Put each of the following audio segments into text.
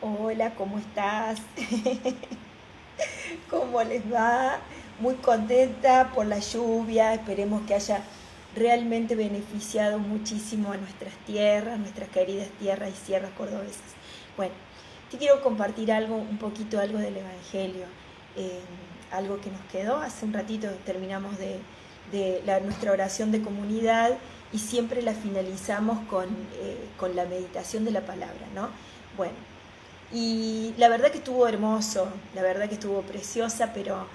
Hola, ¿cómo estás? ¿Cómo les va? Muy contenta por la lluvia, esperemos que haya realmente beneficiado muchísimo a nuestras tierras, nuestras queridas tierras y sierras cordobesas. Bueno, te quiero compartir algo, un poquito algo del Evangelio, eh, algo que nos quedó. Hace un ratito terminamos nuestra oración de comunidad y siempre la finalizamos con la meditación de la palabra, ¿no? Bueno, y la verdad que estuvo hermoso, la verdad que estuvo preciosa, pero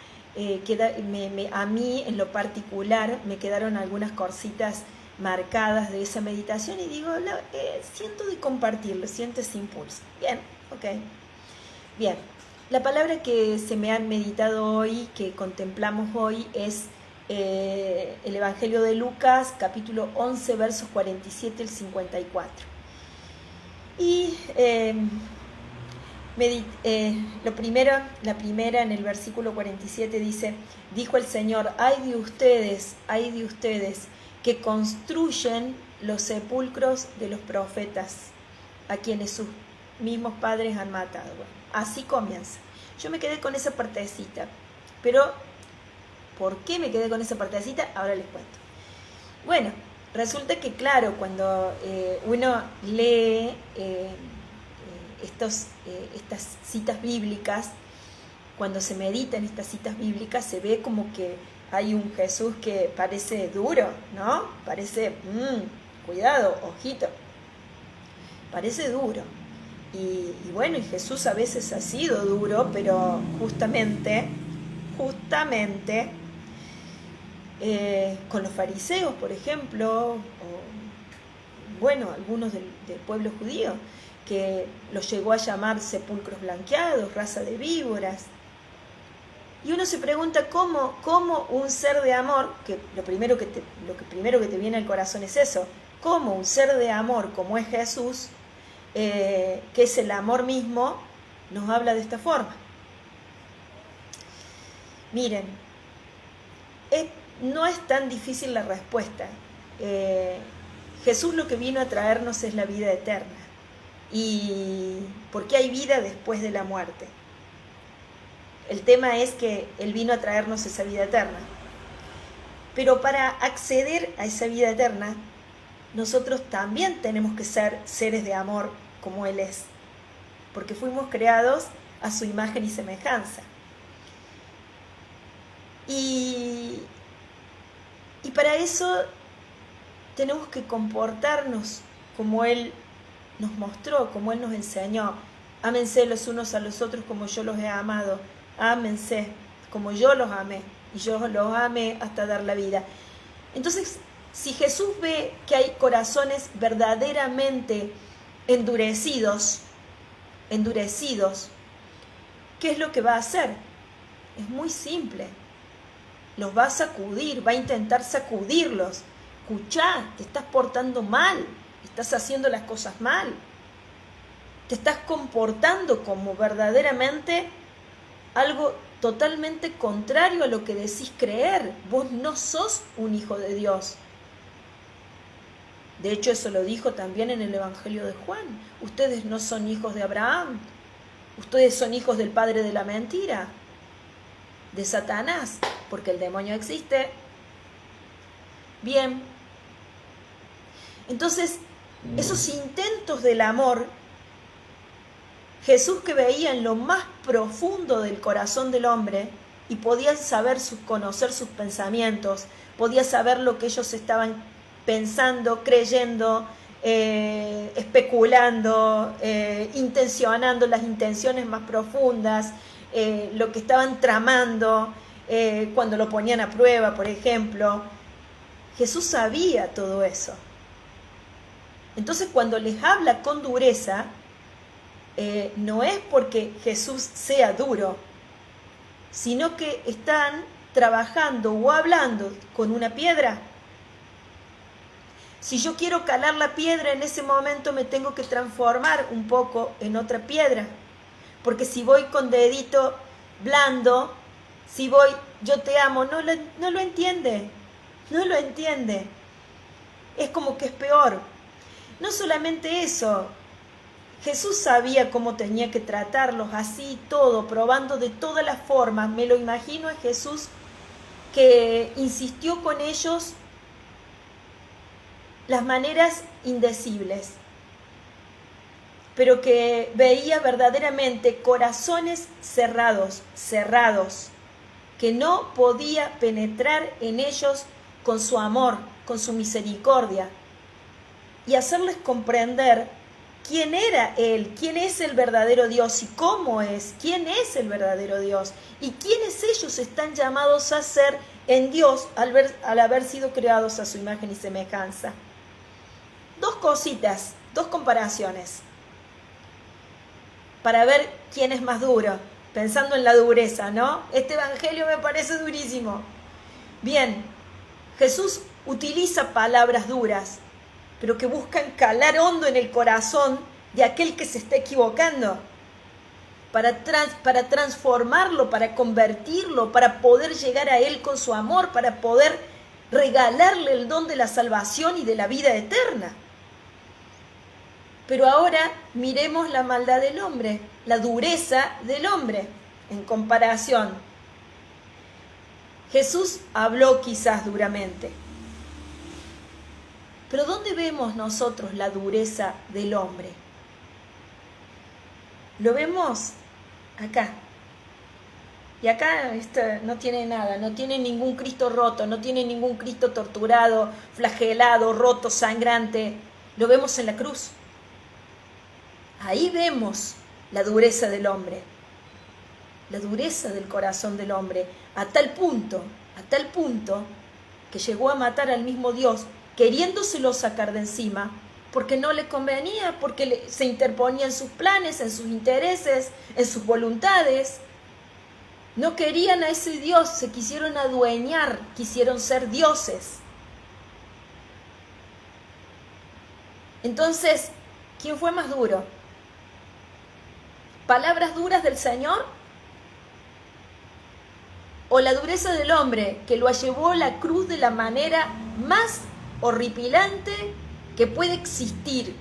a mí en lo particular me quedaron algunas cositas marcadas de esa meditación y digo, siento de compartirlo, siento ese impulso. Bien, ok. Bien, la palabra que se me ha meditado hoy, que contemplamos hoy, es el Evangelio de Lucas, capítulo 11, versos 47 al 54. Y la primera en el versículo 47 dice, dijo el Señor, ay de ustedes que construyen los sepulcros de los profetas, a quienes sus mismos padres han matado. Bueno, así comienza. Yo me quedé con esa partecita, pero ¿por qué me quedé con esa partecita? Ahora les cuento. Bueno, resulta que claro, cuando uno lee estas citas bíblicas, cuando se medita en estas citas bíblicas, se ve como que hay un Jesús que parece duro, ¿no? Parece, cuidado, ojito, parece duro. Y bueno, y Jesús a veces ha sido duro, pero justamente, con los fariseos, por ejemplo, o bueno, algunos del pueblo judío, que los llegó a llamar sepulcros blanqueados, raza de víboras. Y uno se pregunta cómo un ser de amor, que lo primero que te viene al corazón es eso, cómo un ser de amor como es Jesús, que es el amor mismo, nos habla de esta forma. Miren, no es tan difícil la respuesta. Jesús lo que vino a traernos es la vida eterna. Y porque hay vida después de la muerte. El tema es que Él vino a traernos esa vida eterna. Pero para acceder a esa vida eterna, nosotros también tenemos que ser seres de amor como Él es. Porque fuimos creados a su imagen y semejanza. Y para eso tenemos que comportarnos como Él nos mostró, como Él nos enseñó. Ámense los unos a los otros como yo los he amado. Ámense como yo los amé. Y yo los amé hasta dar la vida. Entonces, si Jesús ve que hay corazones verdaderamente endurecidos, ¿qué es lo que va a hacer? Es muy simple. Los va a sacudir, va a intentar sacudirlos. Escuchá, te estás portando mal, estás haciendo las cosas mal, te estás comportando como verdaderamente algo totalmente contrario a lo que decís creer. Vos no sos un hijo de Dios. De hecho, eso lo dijo también en el Evangelio de Juan. Ustedes no son hijos de Abraham, ustedes son hijos del padre de la mentira, de Satanás, porque el demonio existe. Bien, entonces esos intentos del amor, Jesús, que veía en lo más profundo del corazón del hombre y podía conocer sus pensamientos, podía saber lo que ellos estaban pensando, creyendo, especulando, intencionando, las intenciones más profundas, lo que estaban tramando, cuando lo ponían a prueba, por ejemplo. Jesús sabía todo eso. Entonces, cuando les habla con dureza, no es porque Jesús sea duro, sino que están trabajando o hablando con una piedra. Si yo quiero calar la piedra, en ese momento me tengo que transformar un poco en otra piedra. Porque si voy con dedito blando, si voy, yo te amo, no lo entiende. No lo entiende. Es como que es peor. No solamente eso, Jesús sabía cómo tenía que tratarlos, así todo, probando de todas las formas. Me lo imagino a Jesús que insistió con ellos las maneras indecibles, pero que veía verdaderamente corazones cerrados, que no podía penetrar en ellos con su amor, con su misericordia, y hacerles comprender quién era Él, quién es el verdadero Dios y cómo es, quién es el verdadero Dios y quiénes ellos están llamados a ser en Dios al haber sido creados a su imagen y semejanza. Dos cositas, dos comparaciones, para ver quién es más duro, pensando en la dureza, ¿no? Este evangelio me parece durísimo. Bien, Jesús utiliza palabras duras, pero que buscan calar hondo en el corazón de aquel que se está equivocando, para transformarlo, para convertirlo, para poder llegar a Él con su amor, para poder regalarle el don de la salvación y de la vida eterna. Pero ahora miremos la maldad del hombre, la dureza del hombre en comparación. Jesús habló quizás duramente, pero ¿dónde vemos nosotros la dureza del hombre? Lo vemos acá. Y acá no tiene nada, no tiene ningún Cristo roto, no tiene ningún Cristo torturado, flagelado, roto, sangrante. Lo vemos en la cruz. Ahí vemos la dureza del hombre, la dureza del corazón del hombre, a tal punto que llegó a matar al mismo Dios, queriéndoselo sacar de encima, porque no le convenía, porque se interponía en sus planes, en sus intereses, en sus voluntades. No querían a ese Dios, se quisieron adueñar, quisieron ser dioses. Entonces, ¿quién fue más duro? ¿Palabras duras del Señor? ¿O la dureza del hombre que lo llevó a la cruz de la manera más horripilante que puede existir?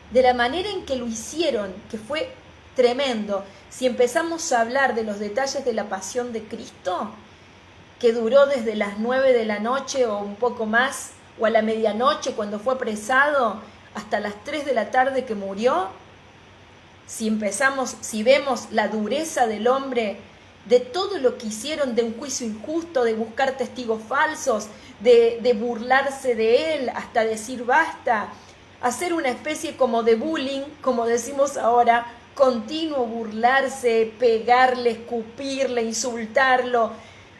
De la manera en que lo hicieron, que fue tremendo. Si empezamos a hablar de los detalles de la pasión de Cristo, que duró desde las 9 de la noche o un poco más, o a la medianoche cuando fue apresado, hasta las 3 de la tarde que murió, si vemos la dureza del hombre, de todo lo que hicieron, de un juicio injusto, de buscar testigos falsos, de burlarse de él hasta decir basta, hacer una especie como de bullying, como decimos ahora, continuo, burlarse, pegarle, escupirle, insultarlo,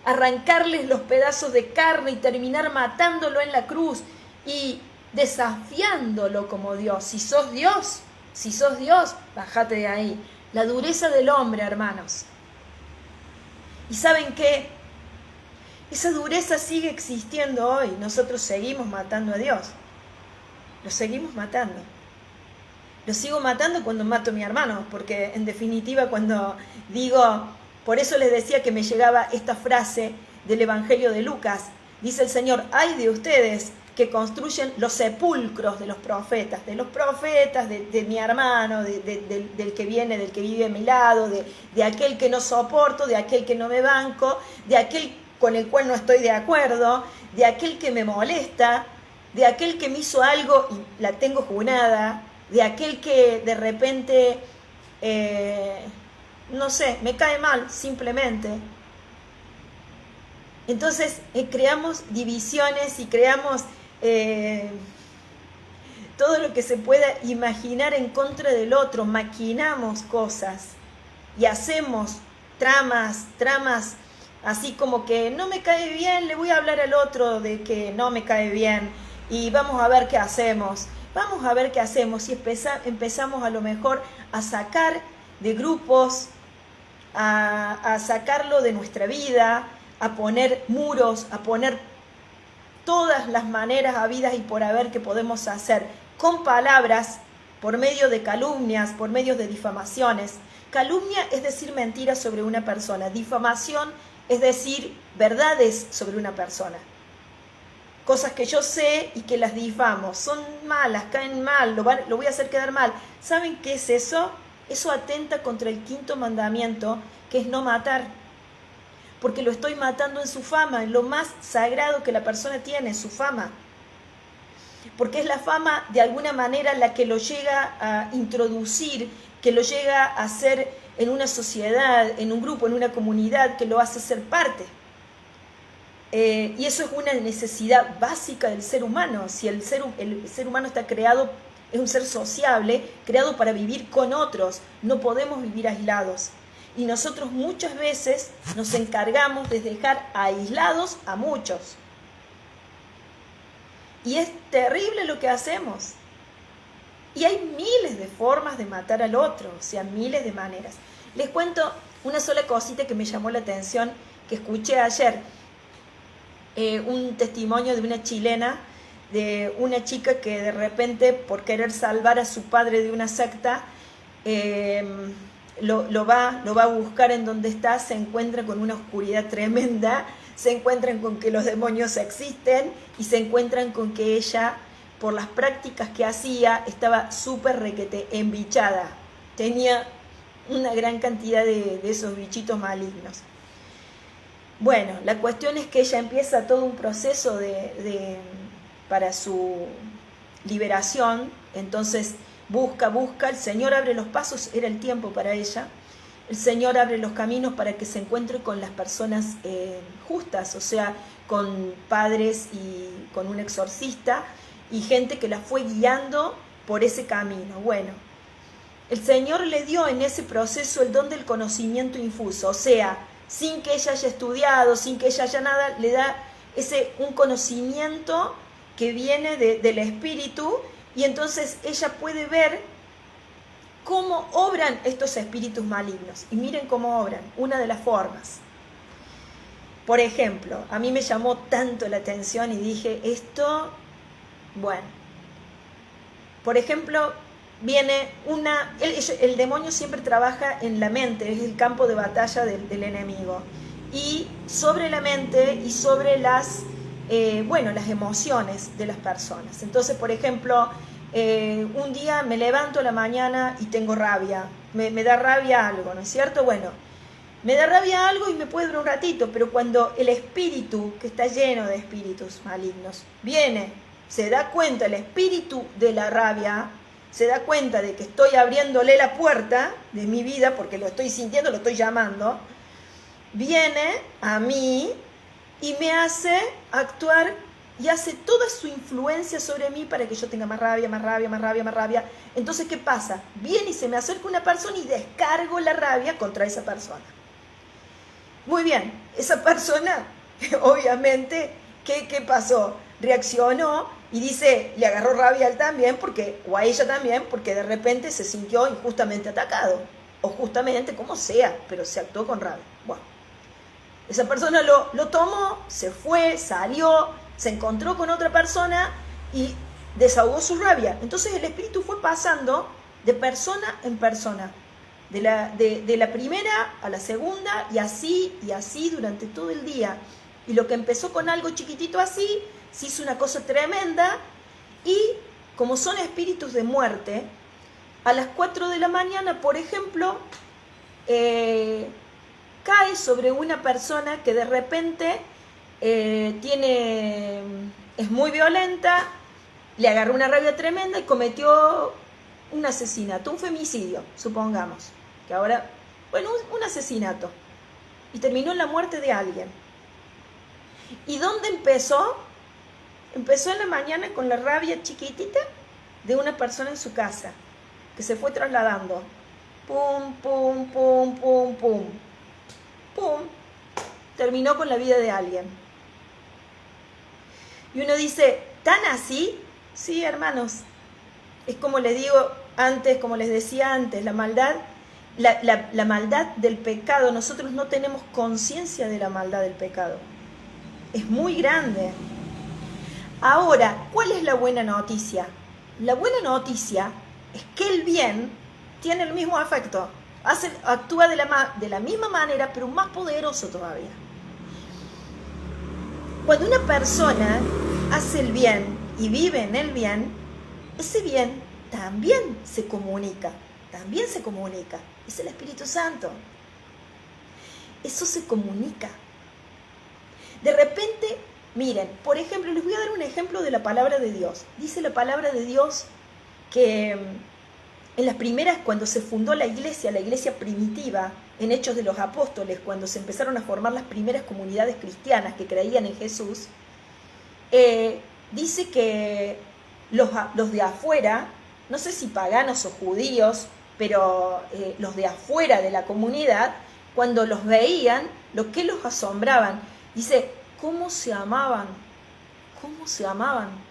arrancarles los pedazos de carne y terminar matándolo en la cruz y desafiándolo como Dios. Si sos Dios, bájate de ahí. La dureza del hombre, hermanos. ¿Y saben qué? Esa dureza sigue existiendo hoy. Nosotros seguimos matando a Dios. Lo seguimos matando. Lo sigo matando cuando mato a mi hermano, porque en definitiva cuando digo, por eso les decía que me llegaba esta frase del Evangelio de Lucas. Dice el Señor, ay de ustedes que construyen los sepulcros de los profetas, de mi hermano, del que viene, del que vive a mi lado, de aquel que no soporto, de aquel que no me banco, de aquel con el cual no estoy de acuerdo, de aquel que me molesta, de aquel que me hizo algo y la tengo junada, de aquel que de repente, no sé, me cae mal simplemente. Entonces creamos divisiones y creamos todo lo que se pueda imaginar en contra del otro, maquinamos cosas y hacemos tramas así como que no me cae bien, le voy a hablar al otro de que no me cae bien y vamos a ver qué hacemos y empezamos a lo mejor a sacar de grupos, a sacarlo de nuestra vida, a poner muros, a poner todas las maneras habidas y por haber que podemos hacer con palabras, por medio de calumnias, por medio de difamaciones. Calumnia es decir mentiras sobre una persona, difamación es decir verdades sobre una persona. cosas que yo sé y que las difamo, son malas, caen mal, lo voy a hacer quedar mal. ¿Saben qué es eso? Eso atenta contra el 5.º mandamiento, que es no matar, porque lo estoy matando en su fama, en lo más sagrado que la persona tiene, su fama, porque es la fama de alguna manera la que lo llega a introducir, que lo llega a hacer en una sociedad, en un grupo, en una comunidad, que lo hace ser parte. Y eso es una necesidad básica del ser humano. Si el ser humano está creado, es un ser sociable, creado para vivir con otros, no podemos vivir aislados. Y nosotros muchas veces nos encargamos de dejar aislados a muchos. Y es terrible lo que hacemos. Y hay miles de formas de matar al otro, o sea, miles de maneras. Les cuento una sola cosita que me llamó la atención, que escuché ayer. Un testimonio de una chilena, de una chica que de repente, por querer salvar a su padre de una secta, lo va a buscar en donde está, se encuentra con una oscuridad tremenda, se encuentran con que los demonios existen y se encuentran con que ella, por las prácticas que hacía, estaba súper requete embichada, tenía una gran cantidad de esos bichitos malignos. Bueno, la cuestión es que ella empieza todo un proceso para su liberación. Entonces busca, el Señor abre los pasos, era el tiempo para ella. El Señor abre los caminos para que se encuentre con las personas justas, o sea, con padres y con un exorcista y gente que la fue guiando por ese camino. Bueno, el Señor le dio en ese proceso el don del conocimiento infuso, o sea, sin que ella haya estudiado, sin que ella haya nada, le da un conocimiento que viene del Espíritu, y entonces ella puede ver cómo obran estos espíritus malignos. Y miren cómo obran, una de las formas. Por ejemplo, a mí me llamó tanto la atención y dije, bueno, por ejemplo, viene el demonio siempre trabaja en la mente, es el campo de batalla del enemigo, y sobre la mente y sobre las emociones de las personas. Entonces, por ejemplo, un día me levanto a la mañana y tengo rabia, me da rabia algo, ¿no es cierto? Bueno, me da rabia algo y me puede durar un ratito, pero cuando el espíritu, que está lleno de espíritus malignos, viene, se da cuenta, el espíritu de la rabia se da cuenta de que estoy abriéndole la puerta de mi vida, porque lo estoy sintiendo, lo estoy llamando, viene a mí y me hace actuar y hace toda su influencia sobre mí para que yo tenga más rabia, más rabia, más rabia, más rabia. Entonces, ¿qué pasa? Viene y se me acerca una persona y descargo la rabia contra esa persona. Muy bien, esa persona, obviamente, ¿qué pasó? Reaccionó y dice, le agarró rabia a él también, o a ella también, porque de repente se sintió injustamente atacado, o justamente como sea, pero se actuó con rabia. Bueno, esa persona lo tomó, se fue, salió, se encontró con otra persona y desahogó su rabia. Entonces el espíritu fue pasando de persona en persona, de la primera a la segunda, y así durante todo el día. Y lo que empezó con algo chiquitito así, se hizo una cosa tremenda, y como son espíritus de muerte, a las 4 de la mañana, por ejemplo, cae sobre una persona que de repente es muy violenta, le agarró una rabia tremenda y cometió un asesinato, un femicidio, supongamos, que ahora, un asesinato, y terminó en la muerte de alguien. ¿Y dónde empezó? Empezó en la mañana con la rabia chiquitita de una persona en su casa, que se fue trasladando. Pum, pum, pum, pum, pum. Pum. Terminó con la vida de alguien. Y uno dice, ¿tan así? Sí, hermanos. Es como les digo antes, como les decía antes, la maldad, la maldad del pecado, nosotros no tenemos conciencia de la maldad del pecado. Es muy grande. Ahora, ¿cuál es la buena noticia? La buena noticia es que el bien tiene el mismo efecto, actúa de la misma manera, pero más poderoso todavía. Cuando una persona hace el bien y vive en el bien, ese bien también se comunica, es el Espíritu Santo. Eso se comunica. De repente, miren, por ejemplo, les voy a dar un ejemplo de la palabra de Dios. Dice la palabra de Dios que en las primeras, cuando se fundó la iglesia primitiva, en Hechos de los Apóstoles, cuando se empezaron a formar las primeras comunidades cristianas que creían en Jesús, dice que los de afuera, no sé si paganos o judíos, pero los de afuera de la comunidad, cuando los veían, lo que los asombraban, dice, ¿cómo se amaban?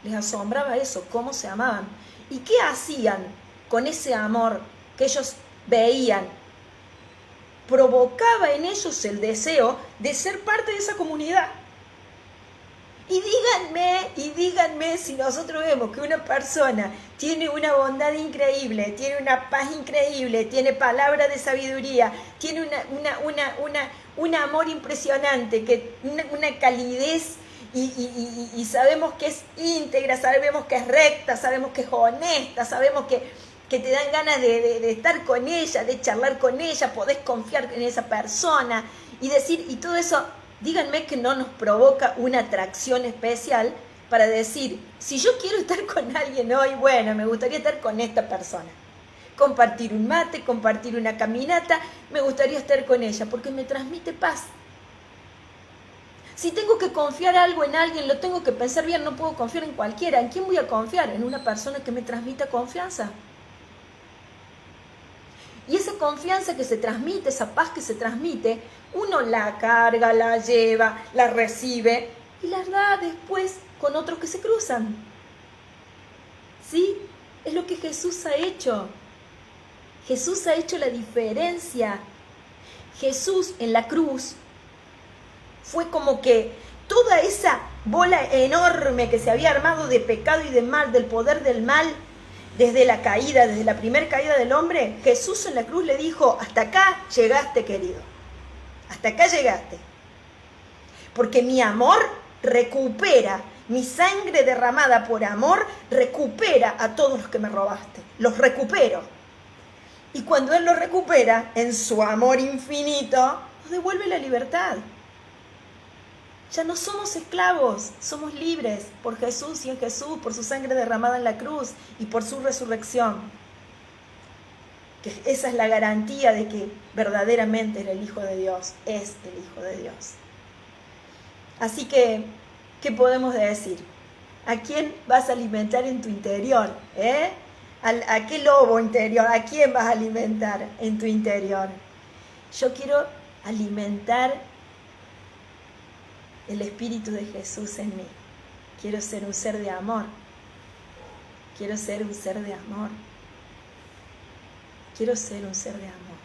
Les asombraba eso, cómo se amaban. ¿Y qué hacían con ese amor que ellos veían? Provocaba en ellos el deseo de ser parte de esa comunidad. Y díganme si nosotros vemos que una persona tiene una bondad increíble, tiene una paz increíble, tiene palabra de sabiduría, tiene un amor impresionante, una calidez y sabemos que es íntegra, sabemos que es recta, sabemos que es honesta, sabemos que te dan ganas de estar con ella, de charlar con ella, podés confiar en esa persona y decir, y todo eso. Díganme que no nos provoca una atracción especial para decir, si yo quiero estar con alguien hoy, bueno, me gustaría estar con esta persona. Compartir un mate, compartir una caminata, me gustaría estar con ella porque me transmite paz. Si tengo que confiar algo en alguien, lo tengo que pensar bien, no puedo confiar en cualquiera. ¿En quién voy a confiar? En una persona que me transmita confianza. Y esa confianza que se transmite, esa paz que se transmite, uno la carga, la lleva, la recibe y la da después con otros que se cruzan. ¿Sí? Es lo que Jesús ha hecho. Jesús ha hecho la diferencia. Jesús en la cruz fue como que toda esa bola enorme que se había armado de pecado y de mal, del poder del mal, desde la caída, desde la primera caída del hombre, Jesús en la cruz le dijo, hasta acá llegaste, querido, hasta acá llegaste, porque mi amor recupera, mi sangre derramada por amor recupera a todos los que me robaste, los recupero, y cuando Él los recupera, en su amor infinito, nos devuelve la libertad. Ya no somos esclavos, somos libres por Jesús y en Jesús, por su sangre derramada en la cruz y por su resurrección. Que esa es la garantía de que verdaderamente es el Hijo de Dios, es el Hijo de Dios. Así que, ¿qué podemos decir? ¿A quién vas a alimentar en tu interior? ¿A qué lobo interior? ¿A quién vas a alimentar en tu interior? Yo quiero alimentar el Espíritu de Jesús en mí. Quiero ser un ser de amor. Quiero ser un ser de amor. Quiero ser un ser de amor.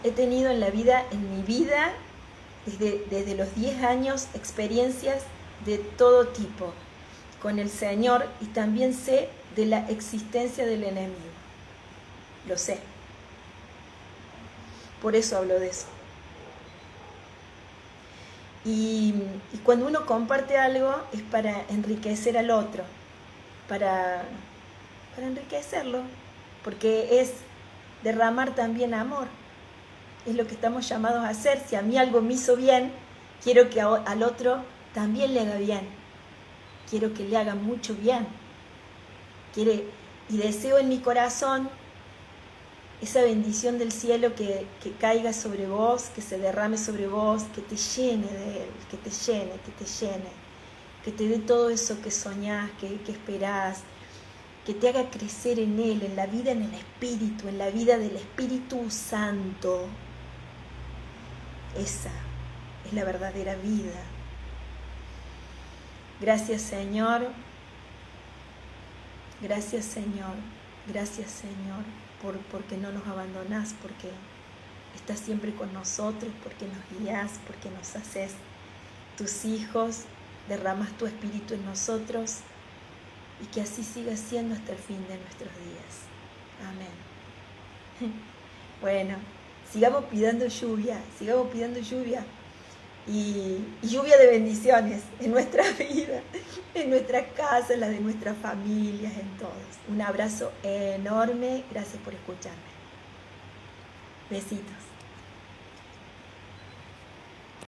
He tenido en mi vida, desde los 10 años, experiencias de todo tipo con el Señor y también sé de la existencia del enemigo. Lo sé. Por eso hablo de eso. Y cuando uno comparte algo es para enriquecer al otro, para enriquecerlo, porque es derramar también amor. Es lo que estamos llamados a hacer. Si a mí algo me hizo bien, quiero que al otro también le haga bien. Quiero que le haga mucho bien. Y deseo en mi corazón esa bendición del cielo que caiga sobre vos, que se derrame sobre vos, que te llene de Él, que te llene, que te dé todo eso que soñás, que esperás, que te haga crecer en Él, en la vida en el Espíritu, en la vida del Espíritu Santo. Esa es la verdadera vida. Gracias, Señor. Gracias, Señor. Gracias, Señor. Porque no nos abandonás, porque estás siempre con nosotros, porque nos guías, porque nos haces tus hijos, derramas tu espíritu en nosotros y que así siga siendo hasta el fin de nuestros días. Amén. Bueno, sigamos pidiendo lluvia. y lluvia de bendiciones en nuestra vida, en nuestra casa, en la de nuestras familias, en todos. Un abrazo enorme, gracias por escucharme. Besitos.